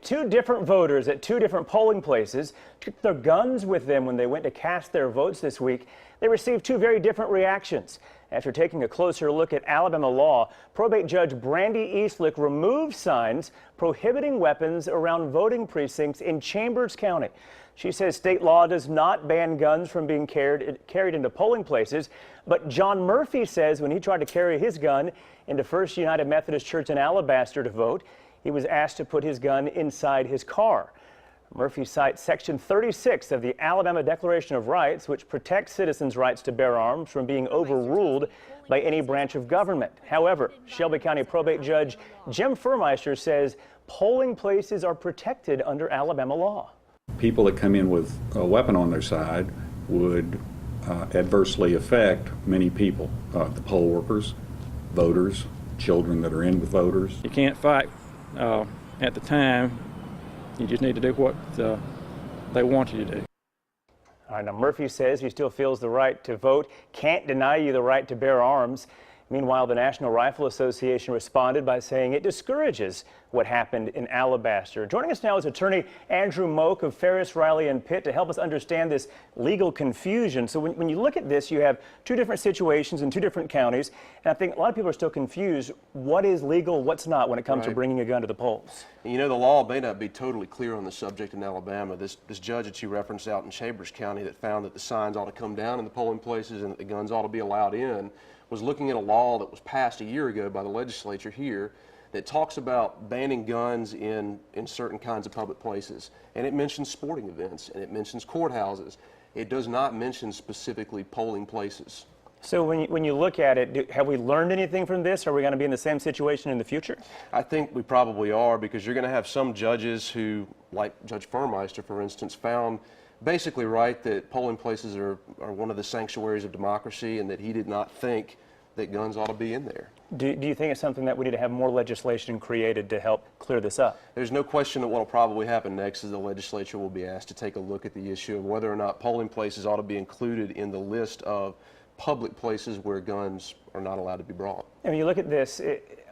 Two different voters at two different polling places took their guns with them when they went to cast their votes this week. They received two very different reactions. After taking a closer look at Alabama law, probate judge Brandy Eastlick removed signs prohibiting weapons around voting precincts in Chambers County. She says state law does not ban guns from being carried into polling places, but John Murphy says when he tried to carry his gun into First United Methodist Church in Alabaster to vote, he was asked to put his gun inside his car. Murphy cites Section 36 of the Alabama Declaration of Rights, which protects citizens' rights to bear arms from being overruled by any branch of government. However, Shelby County probate judge Jim Furmeister says polling places are protected under Alabama law. People that come in with a weapon on their side would adversely affect many people, the poll workers, voters, children that are in with voters. You can't fight at the time. You just need to do what they want you to do. All right, now Murphy says he still feels the right to vote, can't deny you the right to bear arms. Meanwhile, the National Rifle Association responded by saying it discourages what happened in Alabaster. Joining us now is attorney Andrew Moak of Ferris, Riley and Pitt to help us understand this legal confusion. So when you look at this, you have two different situations in two different counties, and I think a lot of people are still confused. What is legal, what's not when it comes to bringing a gun to the polls? You know, the law may not be totally clear on the subject in Alabama. This judge that you referenced out in Chambers County that found that the signs ought to come down in the polling places and that the guns ought to be allowed in was looking at a law that was passed a year ago by the legislature here that talks about banning guns in certain kinds of public places. And it mentions sporting events and it mentions courthouses. It does not mention specifically polling places. So when you look at it, have we learned anything from this? Are we going to be in the same situation in the future? I think we probably are, because you're going to have some judges who, like Judge Furmeister, for instance, found basically right that polling places are one of the sanctuaries of democracy and that he did not think that guns ought to be in there. Do you think it's something that we need to have more legislation created to help clear this up? There's no question that what will probably happen next is the legislature will be asked to take a look at the issue of whether or not polling places ought to be included in the list of public places where guns are not allowed to be brought. And when you look at this,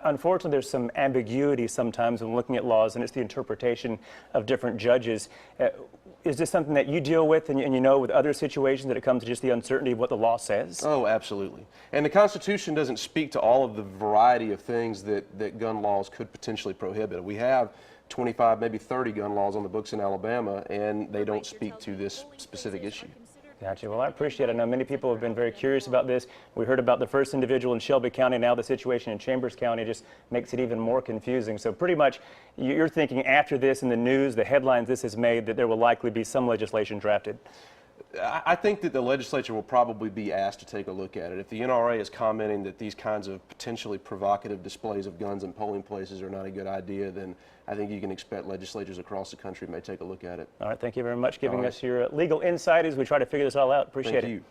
unfortunately there's some ambiguity sometimes when looking at laws, and it's the interpretation of different judges. Is this something that you deal with and you know with other situations that it comes to just the uncertainty of what the law says? Oh, absolutely. And the Constitution doesn't speak to all of the variety of things that gun laws could potentially prohibit. We have 25, maybe 30 gun laws on the books in Alabama, and they don't speak to this specific issue. Gotcha. Well, I appreciate it. I know many people have been very curious about this. We heard about the first individual in Shelby County. Now the situation in Chambers County just makes it even more confusing. So pretty much you're thinking after this in the news, the headlines this has made, that there will likely be some legislation drafted. I think that the legislature will probably be asked to take a look at it. If the NRA is commenting that these kinds of potentially provocative displays of guns in polling places are not a good idea, then I think you can expect legislatures across the country may take a look at it. All right. Thank you very much for giving us your legal insight as we try to figure this all out. Appreciate it. Thank you.